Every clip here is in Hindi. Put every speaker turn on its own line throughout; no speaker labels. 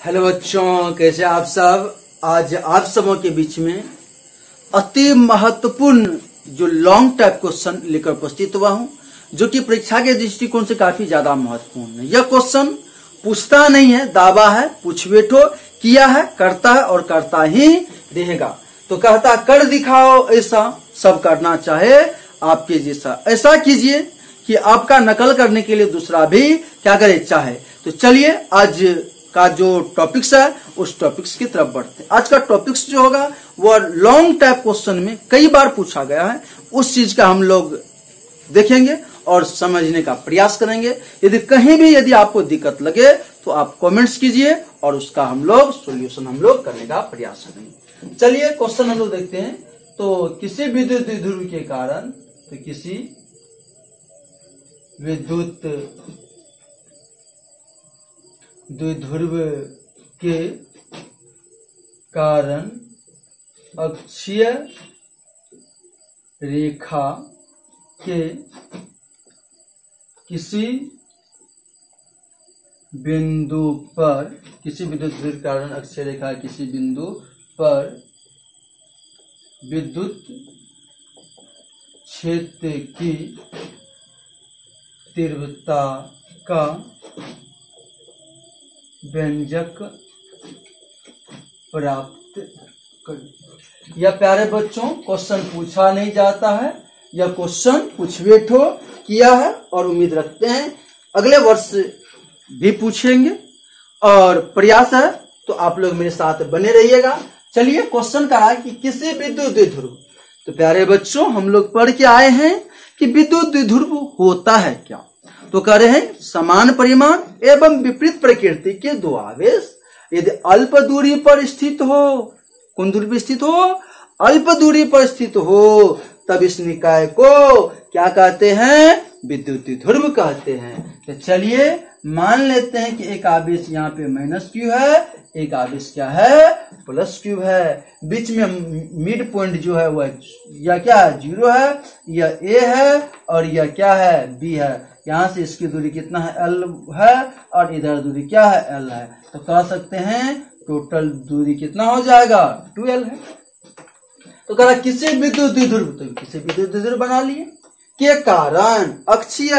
हेलो बच्चों, कैसे आप सब। आज आप सबों के बीच में अति महत्वपूर्ण जो लॉन्ग टाइप क्वेश्चन लेकर उपस्थित हुआ हूं, जो कि परीक्षा के दृष्टिकोण से काफी ज्यादा महत्वपूर्ण है। यह क्वेश्चन पूछता नहीं है, दावा है, पूछ बैठो, किया है, करता है और करता ही रहेगा। तो कहता कर दिखाओ ऐसा, सब करना चाहे आपके जैसा। ऐसा कीजिए कि आपका नकल करने के लिए दूसरा भी क्या करे, चाहे। तो चलिए आज का जो टॉपिक्स है उस टॉपिक्स की तरफ बढ़ते हैं। आज का टॉपिक्स जो होगा वो लॉन्ग टाइप क्वेश्चन में कई बार पूछा गया है, उस चीज का हम लोग देखेंगे और समझने का प्रयास करेंगे। यदि कहीं भी यदि आपको दिक्कत लगे तो आप कमेंट्स कीजिए और उसका हम लोग सोल्यूशन हम लोग करने का प्रयास करेंगे। चलिए क्वेश्चन हम लोग देखते हैं। तो किसी विद्युत द्विध्रुव के कारण, तो किसी विद्युत द्विध्रुव के कारण अक्षीय रेखा के किसी बिंदु पर, किसी विद्युत द्विध्रुव के कारण अक्षीय रेखा किसी बिंदु पर विद्युत क्षेत्र की तीव्रता का व्यंजक प्राप्त कर। यह प्यारे बच्चों क्वेश्चन पूछा नहीं जाता है, यह क्वेश्चन पूछ बैठो, किया है और उम्मीद रखते हैं अगले वर्ष भी पूछेंगे और प्रयास है तो आप लोग मेरे साथ बने रहिएगा। चलिए क्वेश्चन का है कि किसी विद्युत द्विध्रुव। तो प्यारे बच्चों हम लोग पढ़ के आए हैं कि विद्युत द्विध्रुव होता है क्या। तो कह रहे हैं समान परिमाण एवं विपरीत प्रकृति के दो आवेश यदि अल्प दूरी पर स्थित हो, कौन दूरी पर स्थित हो, अल्प दूरी पर स्थित हो, तब इस निकाय को क्या कहते हैं, विद्युत द्विध्रुव कहते हैं। तो चलिए मान लेते हैं कि एक आवेश यहाँ पे माइनस क्यू है, एक आवेश क्या है, प्लस क्यू है। बीच में मिड पॉइंट जो है वह यह क्या है, 0 है, यह ए है और यह क्या है, बी है। यहाँ से इसकी दूरी कितना है, एल है और इधर दूरी क्या है, एल है। तो कह सकते हैं टोटल दूरी कितना हो जाएगा, 2l है। तो कह रहा किसी विद्युत द्विध्रुव, तो किसी विद्युत द्विध्रुव बना लिए के कारण अक्षीय,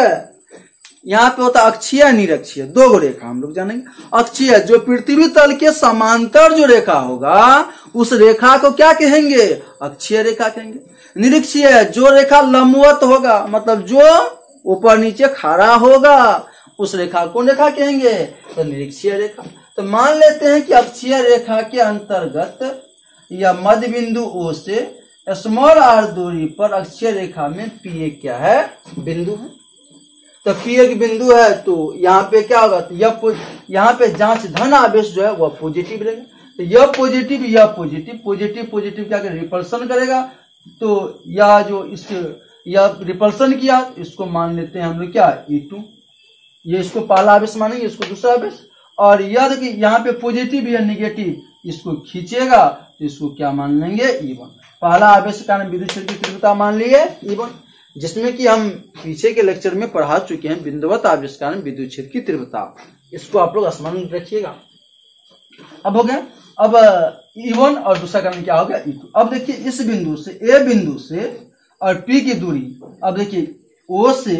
यहाँ पे होता अक्षीय निरक्षीय, दो गो रेखा हम लोग जानेंगे। अक्षीय जो पृथ्वी तल के समांतर जो रेखा होगा उस रेखा को क्या कहेंगे, अक्षीय रेखा कहेंगे। निरक्षीय जो रेखा लंबवत होगा, मतलब जो ऊपर नीचे खड़ा होगा उस रेखा को रेखा कहेंगे, तो निरीक्षीय रेखा। तो मान लेते हैं कि अक्षीय रेखा के अंतर्गत या मध्य बिंदु O से स्मॉल r दूरी पर अक्षीय रेखा में P एक क्या है, बिंदु है। तो P एक बिंदु है तो यहाँ पे क्या होगा, तो यहाँ पे जांच धन आवेश जो है वह पॉजिटिव रहेगा। तो यह पॉजिटिव, यह पॉजिटिव, पॉजिटिव पॉजिटिव क्या करेगा, रिपल्सन करेगा। तो यह जो इस या रिपल्सन किया, इसको मान लेते हैं हम लोग क्या, E2। ये इसको पहला आवेश मानेंगे, इसको दूसरा आवेश। और यह देखिए यहाँ पे पॉजिटिव या निगेटिव, इसको खींचेगा तो इसको क्या मान लेंगे, E1। पहला आवेश के कारण विद्युत क्षेत्र की तीव्रता मान लिए E1, जिसमें कि हम पीछे के लेक्चर में पढ़ा चुके हैं बिंदुवत आवेश के कारण विद्युत क्षेत्र की तीव्रता। इसको आप लोग स्मरण रखिएगा। अब हो गया, अब E1 और दूसरा कारण क्या हो गया, E2। अब देखिए इस बिंदु से, ए बिंदु से और P की दूरी, अब देखिए O से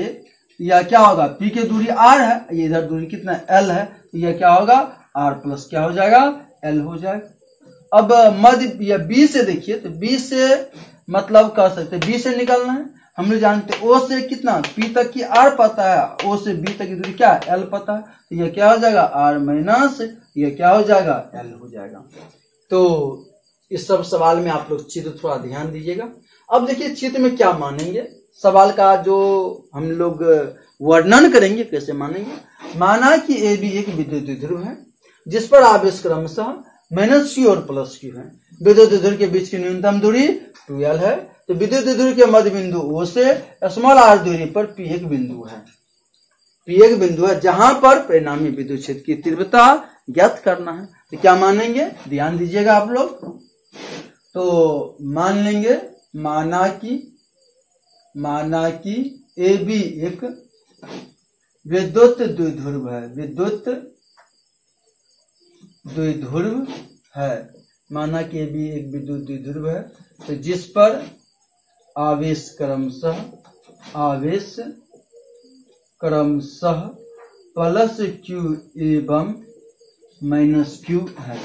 यह क्या होगा, P की दूरी R है, ये इधर दूरी कितना L है, तो यह क्या होगा, R प्लस क्या हो जाएगा, L हो जाएगा। अब मध्य या B से देखिए, तो B से मतलब कह सकते B से निकलना है। हम लोग जानते O से कितना P तक की R पता है, O से B तक की दूरी क्या है, L पता है। तो यह क्या हो जाएगा, R माइनस यह क्या हो जाएगा, L हो जाएगा। तो इस सब सवाल में आप लोग चित्र थोड़ा ध्यान दीजिएगा। अब देखिए चित्र में क्या मानेंगे, सवाल का जो हम लोग वर्णन करेंगे कैसे मानेंगे। माना कि ए बी एक विद्युत द्विध्रुव है जिस पर आवेश क्रमशः माइनस क्यू और प्लस क्यू है। विद्युत द्विध्रुव के बीच की न्यूनतम दूरी 2l है। तो विद्युत द्विध्रुव के मध्य बिंदु O से स्मॉल r दूरी पर P एक बिंदु है, P एक बिंदु है जहां पर परिणामी विद्युत क्षेत्र की तीव्रता ज्ञात करना है। तो क्या मानेंगे, ध्यान दीजिएगा आप लोग। तो मान लेंगे, माना कि ए बी एक विद्युत द्विध्रुव है, विद्युत द्विध्रुव है, माना कि ये भी एक विद्युत द्विध्रुव है, तो जिस पर आवेश क्रमशः प्लस क्यू एवं माइनस क्यू है,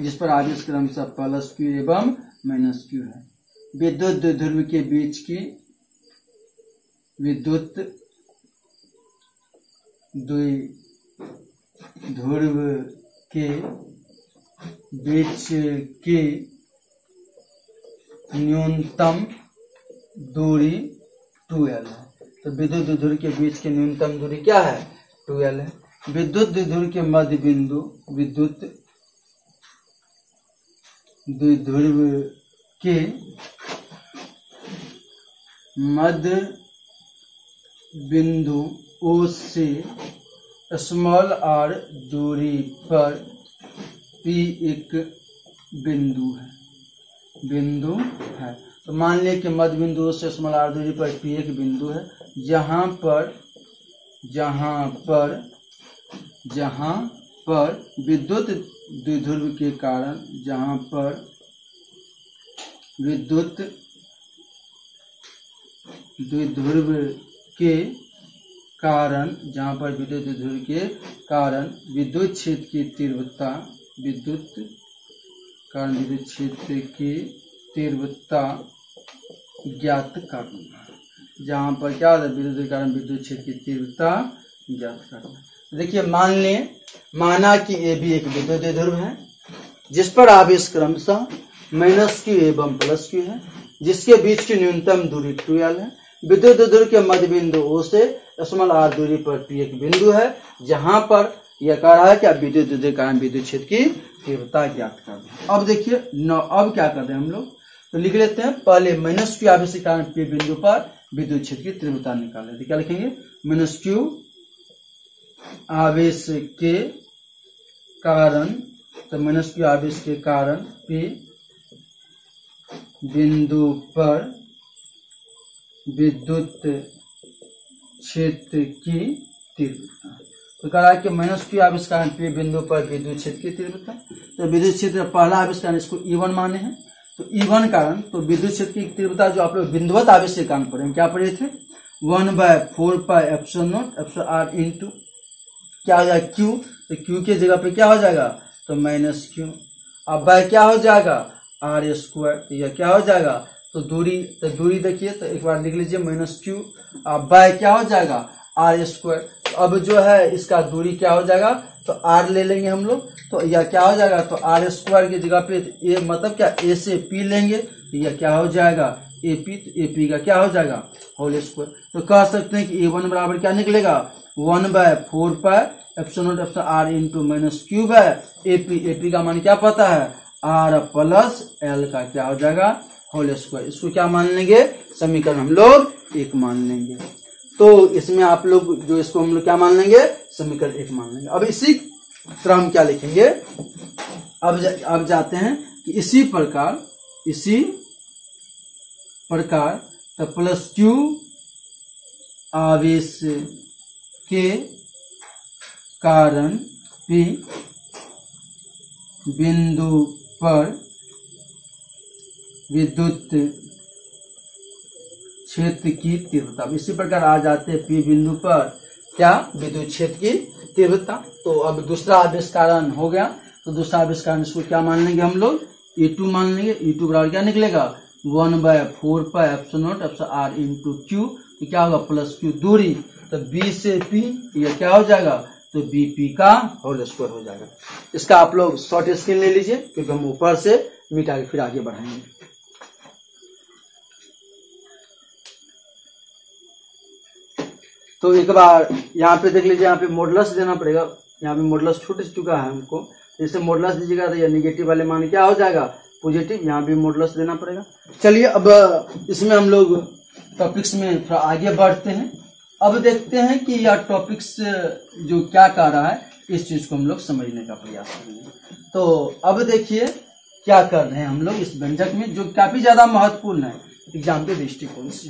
जिस पर आवेश क्रमशः प्लस क्यू एवं माइनस क्यू है। विद्युत द्विध्रुव के बीच की विद्युत द्विध्रुव के बीच की न्यूनतम दूरी 2L है। तो विद्युत द्विध्रुव के बीच की न्यूनतम दूरी क्या है? 2L है। विद्युत द्विध्रुव के मध्य बिंदु विद्युत द्विध्रुव के मध्य बिंदु O से स्मॉल r दूरी पर P एक बिंदु है। तो मान लिया कि मध्य बिंदु से स्मॉल r दूरी पर P एक बिंदु है, जहां पर विद्युत द्विध्रुव के कारण विद्युत क्षेत्र की तीव्रता ज्ञात करना। जहां पर क्या होता है? विद्युत के कारण विद्युत क्षेत्र की तीव्रता ज्ञात करना। देखिए माना कि ये भी एक विद्युत द्विध्रुव है, जिस पर आवेश क्रमशः माइनस क्यू एवं प्लस क्यू है, जिसके बीच की न्यूनतम दूरी 2L है। विद्युत द्विध्रुव के मध्य बिंदु O से स्मॉल r दूरी पर P एक बिंदु है, जहां पर यह कह रहा है कि विद्युत द्विध्रुव के कारण विद्युत क्षेत्र की तीव्रता ज्ञात करना। अब देखिए अब क्या कर रहे हैं हम लोग, तो लिख लेते हैं। पहले माइनस क्यू आवेश के कारण P बिंदु पर विद्युत क्षेत्र की तीव्रता निकाल लेते। क्या लिखेंगे? माइनस क्यू आवेश के कारण, तो माइनस क्यू आवेश के कारण P बिंदु पर विद्युत क्षेत्र की तीव्रता। तो कह रहा है कि माइनस क्यू आवेश के कारण P बिंदु पर विद्युत क्षेत्र की तीव्रता। तो विद्युत क्षेत्र पहला आवेश कारण इसको E1 माने हैं, तो E1 कारण तो विद्युत क्षेत्र की तीव्रता जो आप लोग बिंदुवत आवेश के कारण पढ़े, क्या पढ़े थे? 1/4 pi epsilon not epsilon r into क्या हो जाएगा? Q। तो Q के जगह पे क्या हो जाएगा? तो माइनस Q। अब बाय क्या हो जाएगा? r square. तो यह क्या हो जाएगा? तो दूरी देखिए, तो एक बार लिख लीजिए माइनस Q। अब बाय क्या हो जाएगा? r square. तो अब जो है इसका दूरी क्या हो जाएगा? तो r ले लेंगे हम लोग, तो यह क्या हो जाएगा? तो r स्क्वायर की जगह पे a मतलब क्या? a से p लेंगे, तो यह क्या हो जाएगा? AP। तो AP का क्या हो जाएगा? Whole square. तो कह सकते हैं कि A1 बराबर क्या निकलेगा? 1/4 pi epsilon not epsilon r into minus Q by AP। AP का मान क्या पता है? r प्लस L का क्या हो जाएगा? Whole square. इसको क्या मान लेंगे? समीकरण हम लोग 1 मान लेंगे। तो इसमें आप लोग जो इसको हम लोग क्या मान लेंगे? समीकरण 1 मान लेंगे। अब इसी तरह हम क्या लिखेंगे? अब जाते हैं कि इसी प्रकार तो प्लस क्यू आवेश के कारण P बिंदु पर विद्युत क्षेत्र की तीव्रता। इसी प्रकार आ जाते हैं P बिंदु पर क्या? विद्युत क्षेत्र की तीव्रता। तो अब दूसरा आवेश कारण हो गया, तो दूसरा आवेश कारण इसको क्या मान लेंगे हम लोग? E2 मान लेंगे। E2 बराबर क्या निकलेगा? 1/4 pi epsilon not epsilon r into Q। तो क्या होगा? प्लस Q दूरी, तो B से P यह क्या हो जाएगा? तो BP का होल स्क्वायर हो जाएगा। इसका आप लोग शॉर्ट स्क्रीन ले लीजिए, क्योंकि हम ऊपर से मिटा के फिर आगे बढ़ाएंगे। तो एक बार यहाँ पे देख लीजिए, यहाँ पे मॉडुलस देना पड़ेगा। यहाँ पे मॉडुलस छूट चुका है हमको, जैसे मॉडुलस दीजिएगा तो यह निगेटिव वाले मान क्या हो जाएगा? पॉजिटिव। यहाँ भी मॉडुलस देना पड़ेगा। चलिए अब इसमें हम लोग टॉपिक्स में थोड़ा आगे बढ़ते हैं। अब देखते हैं कि यह टॉपिक्स जो क्या कह रहा है, इस चीज को हम लोग समझने का प्रयास करेंगे। तो अब देखिए क्या कर रहे हैं हम लोग इस व्यंजक में, जो काफी ज्यादा महत्वपूर्ण है एग्जाम के दृष्टिकोण से।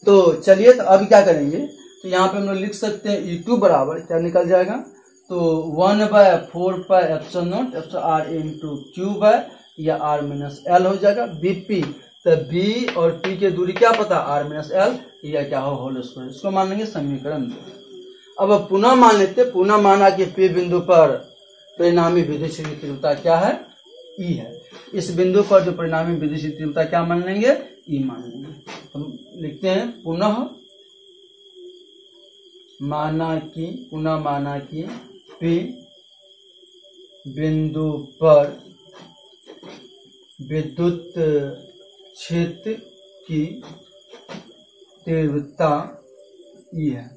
तो चलिए, तो अब क्या करेंगे? तो यहाँ पे हम लोग लिख सकते हैं E2 बराबर क्या निकल जाएगा? तो 1/4πε0 εr इंटू क्यू बाय या r माइनस एल हो जाएगा। बीपी तो बी और पी के दूरी क्या पता r माइनस एल या क्या हो होल स्क्वायर। इसको मान लेंगे समीकरण 2। अब पुनः मान लेते, पुनः माना कि पी बिंदु पर परिणामी विद्युत क्षेत्र की तीव्रता क्या है, ई है। इस बिंदु पर जो परिणामी विद्युत क्षेत्र की तीव्रता क्या मान लेंगे, ई मान लेंगे। हम लिखते हैं पुनः माना कि पी बिंदु पर विद्युत क्षेत्र की तीव्रता ई है।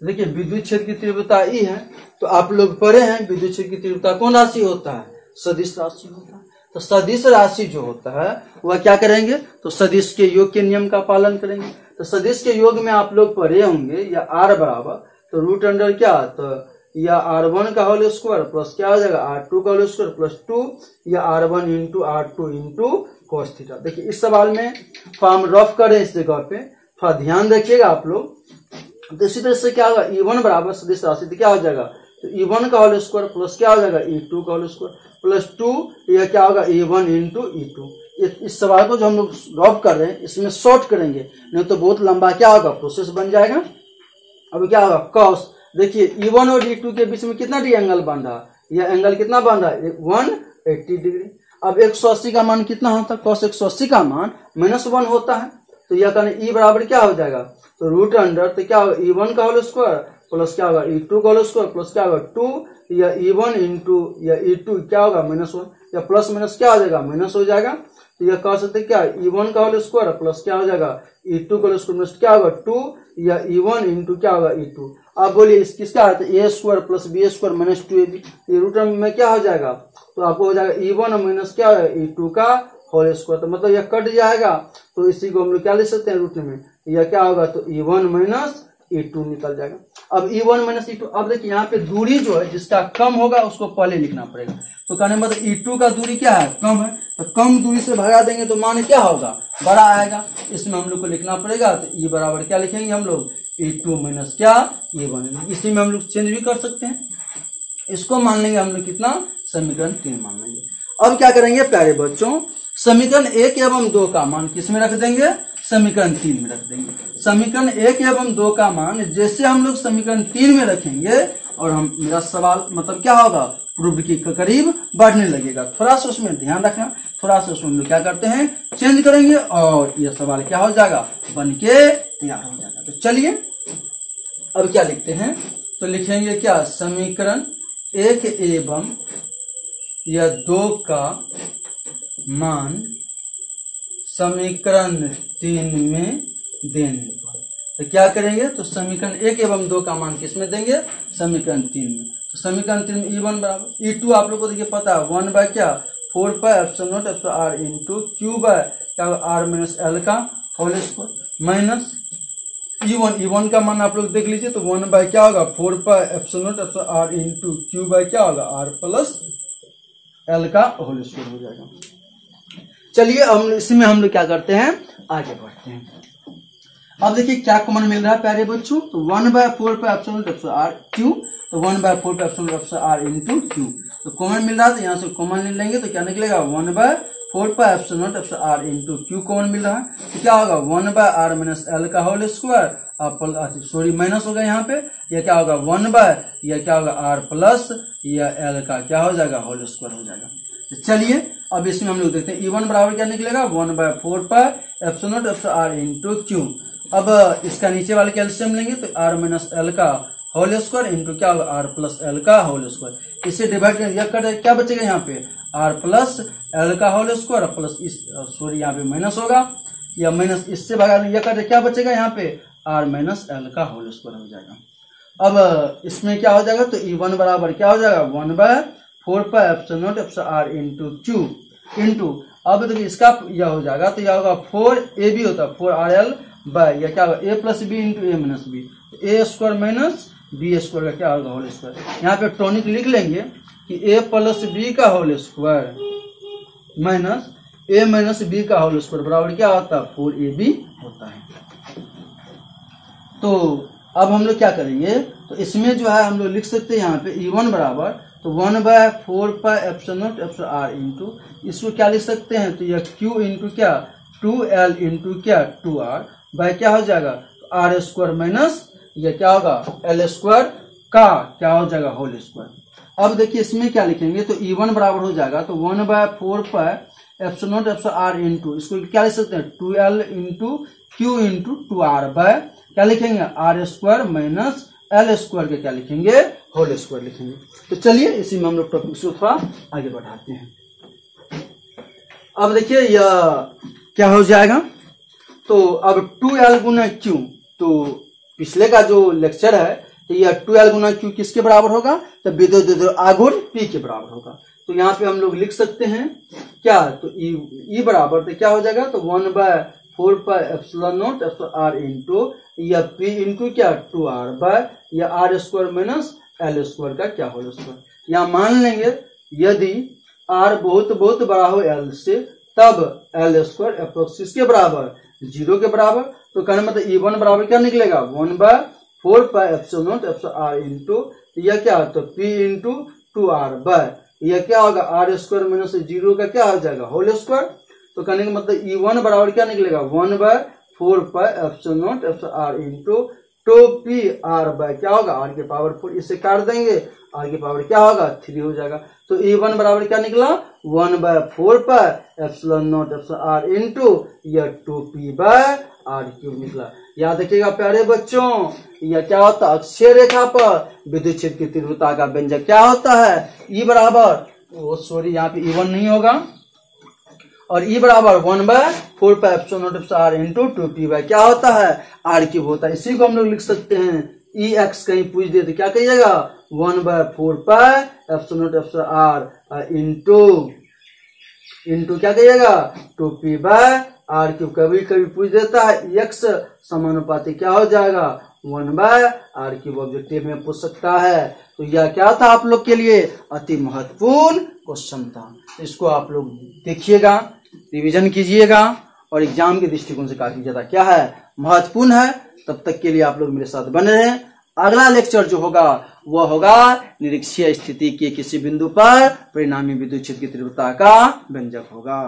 देखिए विद्युत क्षेत्र की तीव्रता ई है, तो आप लोग पढ़े हैं विद्युत क्षेत्र की तीव्रता कौन राशि होता है, सदिश राशि होता है। तो सदिश राशि जो होता है वह क्या करेंगे, तो सदिश के योग के नियम का पालन करेंगे। तो सदिश के योग में आप लोग पढ़े होंगे या r बराबर तो रूट अंडर क्या, तो या r1 का होल स्क्वायर प्लस क्या हो जाएगा r2 का होल स्क्वायर प्लस 2 या r1 into r2 into cos theta. देखिए इस सवाल में फॉर्म रफ करें, इस जगह पे थोड़ा ध्यान रखिएगा आप लोग। तो इसी तरह से क्या होगा, E1 बराबर सदिश राशि तो क्या हो जाएगा, तो E1 का होल स्क्वायर प्लस क्या हो जाएगा E2 का होल स्क्वायर प्लस 2 या क्या होगा E1 इंटू E2। इस सवाल को जो हम लोग रफ कर रहे हैं इसमें शॉर्ट करेंगे, नहीं तो बहुत लंबा क्या होगा प्रोसेस बन जाएगा। अब क्या होगा cos, देखिए E1 और E2 के बीच में कितना डी एंगल बन रहा है, यह एंगल कितना बन रहा है 180 डिग्री। अब 180 का मान कितना होता है, cos 180 का मान -1 होता है। तो यह कहने E बराबर क्या हो जाएगा, तो रूट अंडर तो क्या होगा E1 का होल स्क्वायर प्लस क्या होगा E2 का होल स्क्वायर प्लस क्या होगा 2 या E1 इंटू या E2 क्या होगा -1 या प्लस माइनस क्या हो जाएगा माइनस हो जाएगा। तो यह कह सकते क्या E1 का होल स्क्वायर प्लस क्या हो जाएगा E2 का होल स्क्वायर प्लस क्या होगा 2 या E1 इंटू क्या होगा E2। आप बोलिए किसका है, तो A square plus B square minus 2ab, ये रूट में क्या हो जाएगा, तो आपको हो जाएगा E1 माइनस क्या है E2 का होल स्क्वायर। तो मतलब यह कट जाएगा, तो इसी को हम लोग क्या ले सकते हैं रूट में, यह क्या होगा तो E1 माइनस E2 निकल जाएगा। अब E1 माइनस E2, अब देखिए यहाँ पे दूरी जो है जिसका कम होगा उसको पहले लिखना पड़ेगा। तो कहने मतलब E2 का दूरी क्या है, कम है, तो कम दूरी से भगा देंगे तो मान क्या होगा बड़ा आएगा। इसमें हम लोग को लिखना पड़ेगा, तो E बराबर क्या लिखेंगे हम लोग E2 माइनस क्या E1। इसी में हम लोग चेंज भी कर सकते हैं, इसको मान लेंगे हम लोग कितना समीकरण 3 मान लेंगे। अब क्या करेंगे प्यारे बच्चों, समीकरण 1 एवं 2 का मान किस में रख देंगे, समीकरण 3 में रख देंगे। समीकरण 1 एवं 2 का मान जैसे हम लोग समीकरण 3 में रखेंगे और हम मेरा सवाल मतलब क्या होगा प्रूफ के करीब बढ़ने लगेगा। थोड़ा सा उसमें ध्यान रखना, थोड़ा सा उसमें हम लोग क्या करते हैं चेंज करेंगे और यह सवाल क्या हो जाएगा बन के तैयार हो जाएगा। तो चलिए अब क्या लिखते हैं, तो लिखेंगे क्या समीकरण 1 एवं या 2 का मान समीकरण 3 में देने पर। तो क्या करेंगे, तो समीकरण 1 एवं 2 का मान किस में देंगे, समीकरण 3 में। तो समीकरण 3 में E1 बराबर E2 आप लोग को देखिए पता है 1 बाय क्या 4 pi epsilon not r into Q by क्या r माइनस एल का होल स्क्वायर माइनस E1 का मान आप लोग देख लीजिए, तो 1 बाय क्या होगा 4 pi epsilon not r into Q by क्या होगा r प्लस एल का होल स्क्वायर हो जाएगा। चलिए हम इसमें हम लोग क्या करते हैं आगे बढ़ते हैं। अब देखिए क्या कॉमन मिल रहा है प्यारे बच्चों, तो 1 by 4 pi epsilon not r Q, तो 1 by 4 pi epsilon not r into Q, तो कॉमन मिल रहा है तो यहाँ से कॉमन ले लेंगे तो क्या निकलेगा 1 by 4 pi epsilon not r into q common मिल रहा है, तो क्या होगा 1 बाय r माइनस एल का होल स्क्वायर सॉरी माइनस होगा यहाँ पे, यह क्या होगा 1 बाय यह क्या होगा r प्लस या एल का क्या हो जाएगा होल स्क्वायर हो जाएगा। तो चलिए अब इसमें हम लोग देखते हैं E1 बराबर क्या निकलेगा 1 by 4 pi epsilon not r into Q. अब इसका नीचे वाले कैल्शियम लेंगे तो r माइनस एल का होल स्क्वायर इंटू क्या होगा r प्लस एल का होल स्क्वायर, इसे डिवाइड करेंगे क्या बचेगा यहाँ पे r प्लस एल का होल स्क्वायर प्लस इस सॉरी यहाँ पे माइनस होगा या माइनस इससे भगा यह कटे क्या बचेगा यहाँ पे r माइनस एल का होल स्क्वायर हो जाएगा। अब इसमें क्या हो जाएगा, तो E1 बराबर क्या हो जाएगा 1 by 4 pi epsilon not r into Q into अब देखिए इसका यह हो जाएगा, तो यह होगा 4ab होता है 4rl बाय या क्या होगा a plus B into a minus B, A square minus B square का क्या होगा होल स्क्वायर। यहाँ पे टॉनिक लिख लेंगे कि a प्लस बी का whole square minus a minus B का होल स्क्वायर बराबर क्या होता है 4ab होता है। तो अब हम लोग क्या करेंगे, तो इसमें जो है हम लोग लिख सकते हैं यहाँ पे E1 बराबर तो 1/4 pi epsilon not epsilon r into, इसको क्या लिख सकते हैं, तो यह Q इंटू क्या 2L इंटू क्या 2R बाय क्या हो जाएगा R स्क्वायर माइनस यह क्या होगा L स्क्वायर का क्या हो जाएगा होल स्क्वायर। अब देखिए इसमें क्या लिखेंगे, तो E1 बराबर हो जाएगा तो 1/4 pi epsilon not epsilon r into, इसको क्या लिख सकते हैं 2L into Q into 2R bye क्या लिखेंगे R square minus L square के क्या लिखेंगे होल स्क्वायर लिखेंगे। तो चलिए इसी में हम लोग टॉपिक को थोड़ा आगे बढ़ाते हैं। अब देखिए यह क्या हो जाएगा, तो अब 2L गुना Q, तो पिछले का जो लेक्चर है तो यह 2L गुना Q किसके बराबर होगा, तो विद्युत आघूर्ण P के बराबर होगा। तो यहाँ पे हम लोग लिख सकते हैं क्या, तो E बराबर तो क्या हो जाएगा, तो 1/4 pi epsilon not epsilon r into या P इंटू क्या 2R बाय या R square minus L square का क्या होल स्क्वायर। यहाँ मान लेंगे यदि R बहुत बहुत बड़ा हो L से, तब L स्क्वायर अप्रोक्स किसके बराबर 0 के बराबर। तो कहने मतलब E1 बराबर क्या निकलेगा 1/4 pi epsilon not epsilon r into यह क्या, तो P इंटू 2R बाय यह क्या होगा R स्क्वायर माइनस 0 का क्या हो जाएगा होल स्क्वायर। तो कहने का मतलब E1 बराबर क्या निकलेगा 1/4 pi epsilon not epsilon r into 2PR by क्या होगा R के पावर 4, इसे काट देंगे R के पावर क्या होगा 3 हो जाएगा। तो E1 बराबर क्या निकला 1/4 pi epsilon not epsilon r into यह 2P बाय R क्यूब निकला। याद रखिएगा प्यारे बच्चों, यह क्या होता है अक्षीय रेखा पर विद्युत क्षेत्र की तीव्रता का व्यंजक क्या होता है E बराबर, सॉरी यहाँ पे E1 नहीं होगा, और E बराबर 1/4 pi epsilon not epsilon r into 2P by क्या होता है R क्यूब होता है। इसी को हम लोग लिख सकते हैं EX कहीं पूछ दे तो क्या कहिएगा 1/4 pi epsilon not epsilon r into क्या कहिएगा 2P बाय R क्यूब। कभी कभी पूछ देता है X समानुपाती क्या हो जाएगा 1/R क्यूब, ऑब्जेक्टिव में पूछ सकता है। तो यह क्या था आप लोग के लिए अति महत्वपूर्ण क्वेश्चन था, इसको आप लोग देखिएगा, रिवीजन कीजिएगा और एग्जाम के दृष्टिकोण से काफी ज्यादा क्या है महत्वपूर्ण है। तब तक के लिए आप लोग मेरे साथ बने रहें। अगला लेक्चर जो होगा वह होगा निरीक्षीय स्थिति के किसी बिंदु पर परिणामी विद्युत क्षेत्र की तीव्रता का व्यंजक होगा।